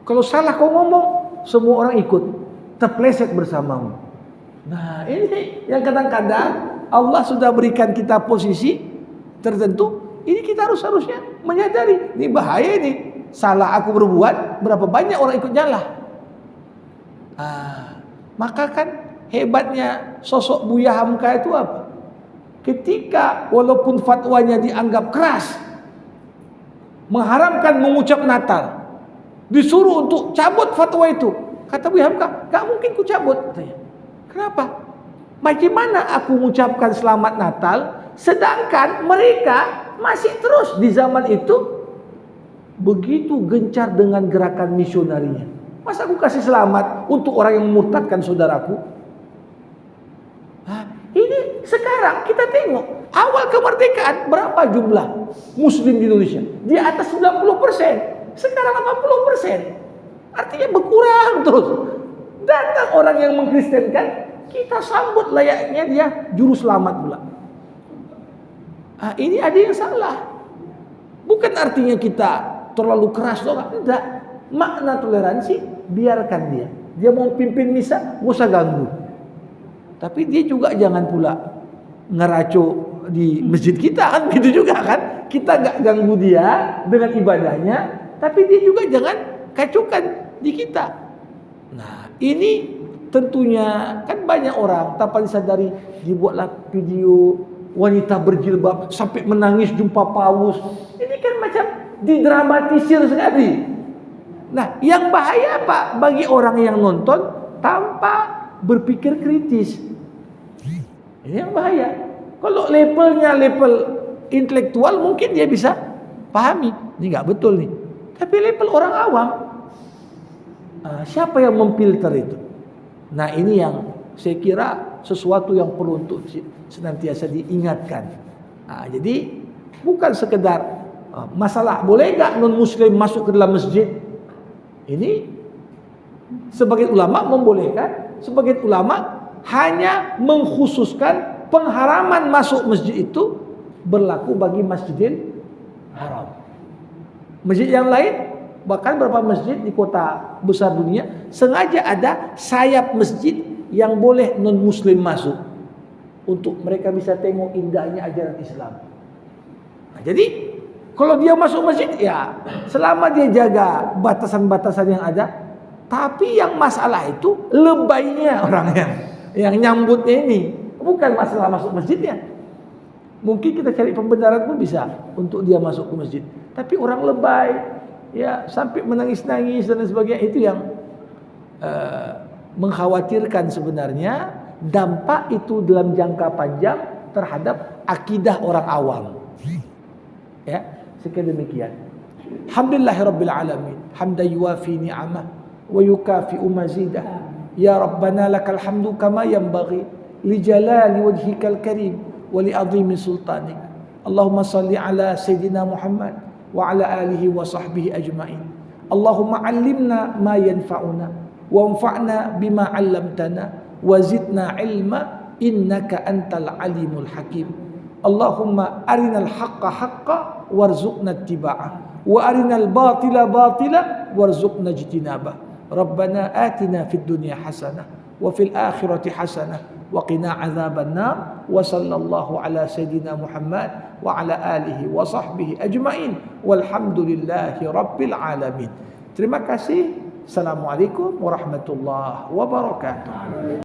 Kalau salah kau ngomong, semua orang ikut, terpleset bersamamu. Nah, ini yang kadang-kadang Allah sudah berikan kita posisi tertentu, ini kita harusnya menyadari, ini bahaya ini. Salah aku berbuat, berapa banyak orang ikut nyala. Maka kan hebatnya sosok Buya Hamka itu apa? Ketika walaupun fatwanya dianggap keras, mengharamkan mengucap Natal, disuruh untuk cabut fatwa itu. Kata Buya Hamka, gak mungkin ku cabut, katanya. Kenapa? Bagaimana aku mengucapkan selamat Natal sedangkan mereka masih terus di zaman itu begitu gencar dengan gerakan misionarinya. Masa aku kasih selamat untuk orang yang memurtadkan saudaraku? Ini sekarang kita tengok awal kemerdekaan berapa jumlah Muslim di Indonesia? Di atas 90%. Sekarang 80%. Artinya berkurang terus. Datang orang yang mengkristenkan, kita sambut layaknya dia juru selamat pula. Ini ada yang salah. Bukan artinya kita terlalu keras, tidak. Makna toleransi, biarkan dia. Dia mau pimpin misa, gak usah ganggu. Tapi dia juga jangan pula ngeraco di masjid kita, kan gitu juga kan. Kita gak ganggu dia dengan ibadahnya, tapi dia juga jangan kacaukan di kita. Nah, ini tentunya kan banyak orang tanpa disadari dibuatlah video wanita berjilbab sampai menangis jumpa paus. Ini kan macam didramatisir sekali. Nah, yang bahaya apa? Bagi orang yang nonton tanpa berpikir kritis. Ini yang bahaya. Kalau levelnya level intelektual mungkin dia bisa pahami. Ini nggak betul nih. Tapi level orang awam, siapa yang memfilter itu? Nah, ini yang saya kira sesuatu yang perlu untuk senantiasa diingatkan. Jadi bukan sekedar masalah boleh nggak non muslim masuk ke dalam masjid. Ini sebagian ulama membolehkan, sebagian ulama hanya mengkhususkan pengharaman masuk masjid itu berlaku bagi Masjidil Haram. Masjid yang lain, bahkan beberapa masjid di kota besar dunia sengaja ada sayap masjid yang boleh non muslim masuk untuk mereka bisa tengok indahnya ajaran Islam. Nah, jadi kalau dia masuk masjid, ya selama dia jaga batasan-batasan yang ada. Tapi yang masalah itu lebaynya orang yang nyambutnya ini, bukan masalah masuk masjidnya. Mungkin kita cari pembenaran pun bisa untuk dia masuk ke masjid. Tapi orang lebay, ya sampai menangis-nangis dan sebagainya, itu yang mengkhawatirkan sebenarnya. Dampak itu dalam jangka panjang terhadap akidah orang awam. Ya, sekian demikian. Alhamdulillahirabbil alamin. Hamdan yuwafi ni'amah wa yukafi'u mazidah. Ya Rabbana lakal hamdu kama yanbaghi li jalali wajhikal karim wa li 'azimi sultanik. Allahumma salli ala sayyidina Muhammad wa ala alihi wa sahbihi ajma'in. Allahumma 'allimna ma yanfa'una wanfa'na bima 'allamtana wa zidna 'ilma innaka antal alimul hakim. Allahumma arinal haqqa haqqa warzuqna ittiba'ah wa arinal batila batila warzuqna ijtinabah. Rabbana atina fid dunya hasanah wa fil akhirati hasanah wa qina adzabannar wa sallallahu ala sayidina Muhammad wa ala alihi wa sahbihi ajmain walhamdulillahi rabbil alamin. Terima kasih. Assalamualaikum warahmatullahi wabarakatuh.